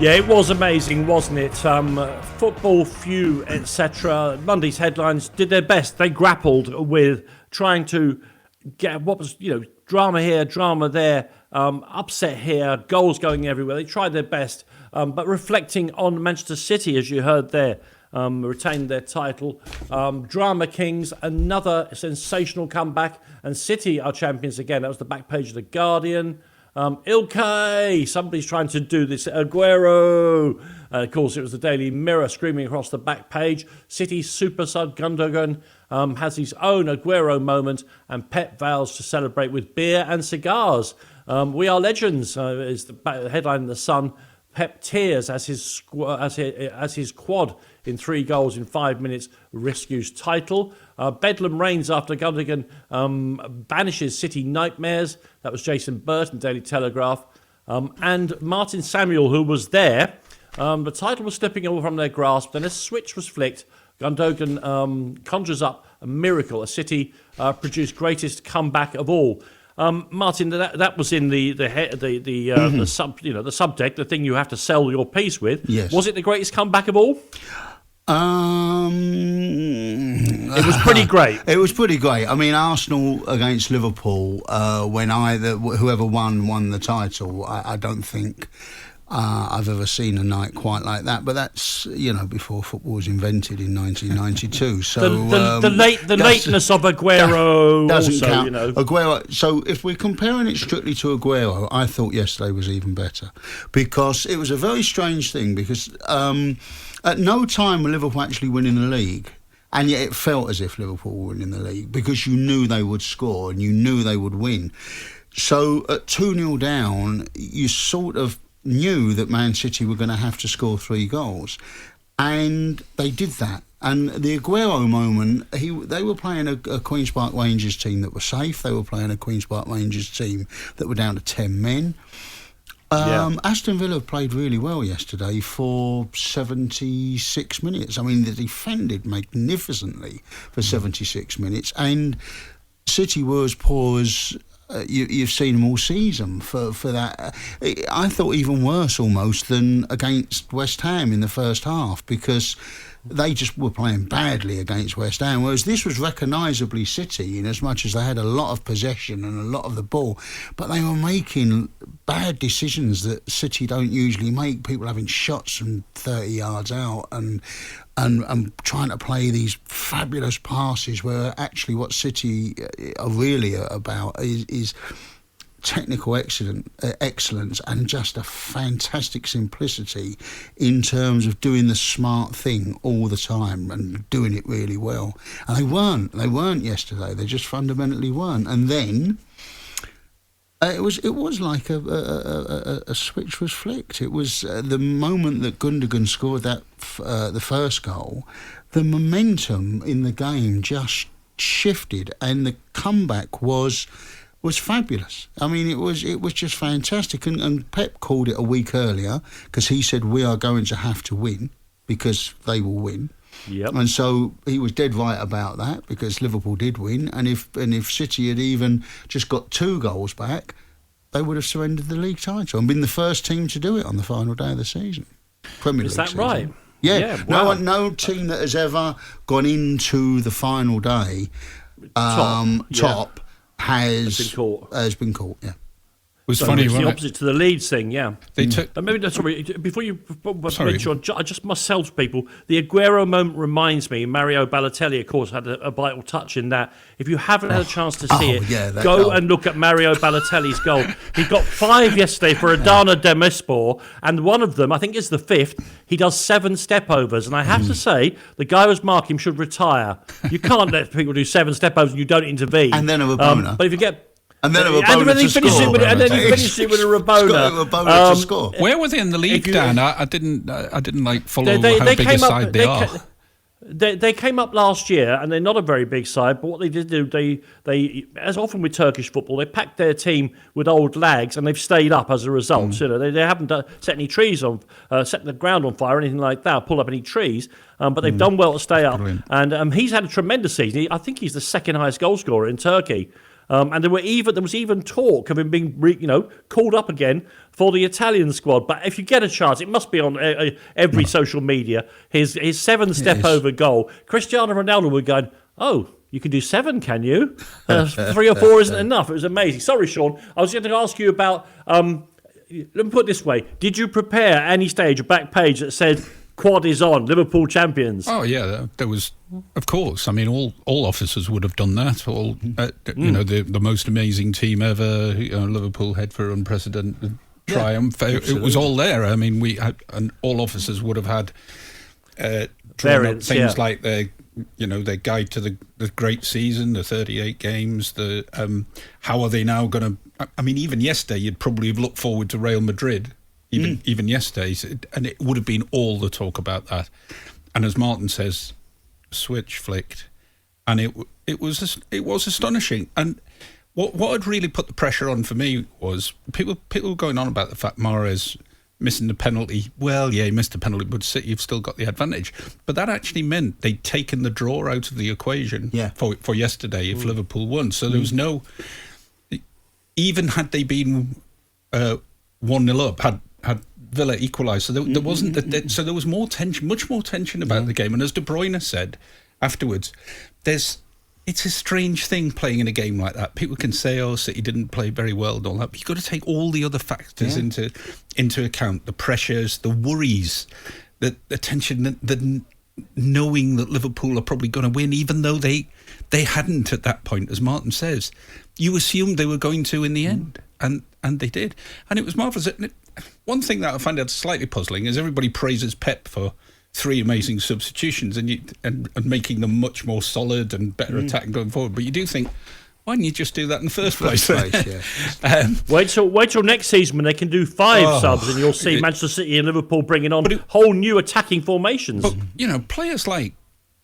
Yeah, it was amazing, wasn't it? Football, few, etc. Monday's headlines did their best. They grappled with trying to get what was, drama here, drama there, upset here, goals going everywhere. They tried their best, but reflecting on Manchester City, as you heard there, retained their title. Drama Kings, another sensational comeback, and City are champions again. That was the back page of The Guardian. Ilkay, somebody's trying to do this. Aguero. Of course, it was the Daily Mirror screaming across the back page. City super sub Gundogan has his own Aguero moment, and Pep vows to celebrate with beer and cigars. We are legends is the headline in The Sun. Pep tears as his quad in 3 goals in 5 minutes rescues title. Bedlam reigns after Gundogan banishes City nightmares. That was Jason Burton, Daily Telegraph. And Martin Samuel, who was there, the title was slipping away from their grasp. Then a switch was flicked. Gundogan conjures up a miracle. A City produced greatest comeback of all. Martin, that was in the subtext, the thing you have to sell your piece with. Yes. Was it the greatest comeback of all? It was pretty great. It was pretty great. I mean, Arsenal against Liverpool, when whoever won the title, I don't think I've ever seen a night quite like that. But that's before football was invented in 1992. So the lateness of Aguero doesn't also, count. Aguero. So if we're comparing it strictly to Aguero, I thought yesterday was even better because it was a very strange thing because. At no time were Liverpool actually winning the league, and yet it felt as if Liverpool were winning the league because you knew they would score and you knew they would win. So at 2-0 down, you sort of knew that Man City were going to have to score 3 goals, and they did that. And the Aguero moment, they were playing a Queen's Park Rangers team that were safe. They were playing a Queen's Park Rangers team that were down to 10 men. Aston Villa played really well yesterday for 76 minutes. I mean, they defended magnificently for 76 minutes, and City were as poor as you've seen them all season for that. I thought even worse almost than against West Ham in the first half because they just were playing badly against West Ham, whereas this was recognisably City in as much as they had a lot of possession and a lot of the ball, but they were making bad decisions that City don't usually make. People having shots from 30 yards out and trying to play these fabulous passes where actually what City are really about is technical excellence and just a fantastic simplicity in terms of doing the smart thing all the time and doing it really well. And they weren't yesterday. They just fundamentally weren't. And then it was like a switch was flicked. It was the moment that Gundogan scored that the first goal, the momentum in the game just shifted, and the comeback was fabulous. I mean, it was just fantastic. And Pep called it a week earlier because he said we are going to have to win because they will win. Yep. And so he was dead right about that because Liverpool did win. And if City had even just got 2 goals back, they would have surrendered the league title and been the first team to do it on the final day of the season. Premier League Is that season. right? Yeah. Wow. No team that has ever gone into the final day top has been caught. Yeah. It was funny, it's wasn't the it? opposite to the Leeds thing, yeah. They took. Maybe sorry. Before you mention, I just must tell people the Aguero moment reminds me. Mario Balotelli, of course, had a vital touch in that. If you haven't had a chance to see it, go and look at Mario Balotelli's goal. He got 5 yesterday for Adana Demirspor, and one of them, I think, is the 5th. He does 7 stepovers, and I have to say, the guy who's marking him should retire. You can't let people do 7 stepovers and you don't intervene. And then a Rabona. But if you get And then a Rabona to score. And then he finished it with a Rabona. To score. Where were they in the league, Dan? I didn't follow how big a side they are. They came up last year, and they're not a very big side. But what they did do, they as often with Turkish football, they packed their team with old lags, and they've stayed up as a result. You know, they haven't set any trees on, set the ground on fire, or anything like that, or pulled up any trees. But they've done well to stay up. Brilliant. And he's had a tremendous season. I think he's the second highest goal scorer in Turkey. And there was even talk of him being called up again for the Italian squad. But if you get a chance, it must be on every social media. His 7-step over goal. Cristiano Ronaldo were going, oh, you can do 7, can you? 3 or 4 isn't enough. It was amazing. Sorry, Sean. I was going to ask you about. Let me put it this way: did you prepare at any stage a back page that said "Quad is on, Liverpool champions"? Oh yeah, there was, of course. I mean, all officers would have done that. The most amazing team ever. Liverpool head for unprecedented triumph. It was all there. I mean, and all officers would have had drawn up things like their guide to the great season, the 38 games. How are they now going to? I mean, even yesterday, you'd probably have looked forward to Real Madrid. Even yesterday's, and it would have been all the talk about that. And as Martin says, switch flicked, and it was astonishing. And what had really put the pressure on for me was people were going on about the fact Mahrez missing the penalty. Well, yeah, he missed the penalty, but City have still got the advantage. But that actually meant they'd taken the draw out of the equation for yesterday if Liverpool won. So there was no. Even had they been 1-0 up, had Villa equalised, so there wasn't so there was more tension, much more tension about the game. And as De Bruyne said afterwards, it's a strange thing playing in a game like that. People can say, "Oh, City didn't play very well," and all that, but you've got to take all the other factors into account: the pressures, the worries, the tension, the knowing that Liverpool are probably going to win, even though they hadn't at that point, as Martin says. You assumed they were going to in the end, and they did, and it was marvellous. One thing that I find out slightly puzzling is everybody praises Pep for 3 amazing substitutions and making them much more solid and better attacking going forward. But you do think, why didn't you just do that in the first place? Wait till next season when they can do 5 subs, and you'll see Manchester City and Liverpool bringing on whole new attacking formations. But players like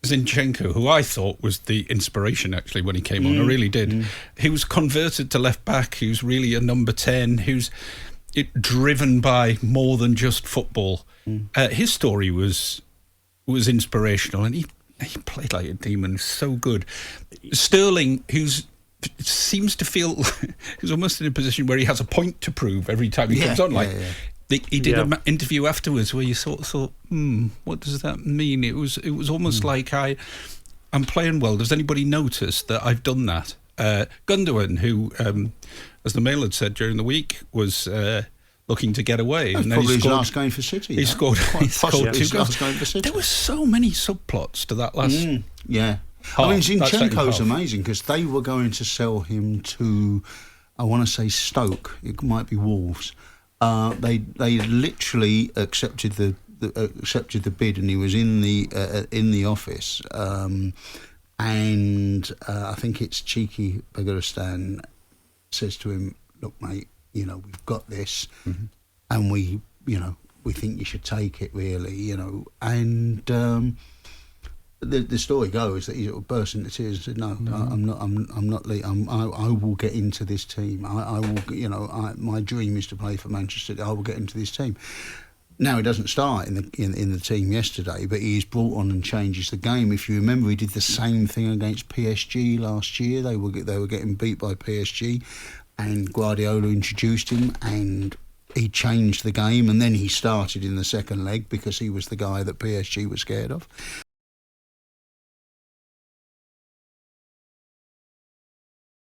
Zinchenko, who I thought was the inspiration actually when he came on, I really did. He was converted to left back. He was really a number 10. Who's driven by more than just football. His story was inspirational, and he played like a demon. So good. Sterling, who seems to feel he's almost in a position where he has a point to prove every time he comes on. He did an interview afterwards where you sort of thought, what does that mean? It was almost like I'm playing well. Does anybody notice that I've done that? Gundogan, who, as the Mail had said during the week, was looking to get away. That was probably his last game for City. He scored 2 goals. For City. There were so many subplots to that last. I mean, Zinchenko's amazing because they were going to sell him to, I want to say Stoke. It might be Wolves. They literally accepted the bid, and he was in the office. And I think it's cheeky Begaristan says to him, "Look, mate, we've got this, and we think you should take it, really, And the story goes that he sort of burst into tears and said, "No, I'm not. I will get into this team. I will. My dream is to play for Manchester City. I will get into this team." Now he doesn't start in the team yesterday, but he's brought on and changes the game. If you remember, he did the same thing against PSG last year. They were getting beat by PSG, and Guardiola introduced him, and he changed the game. And then he started in the second leg because he was the guy that PSG was scared of.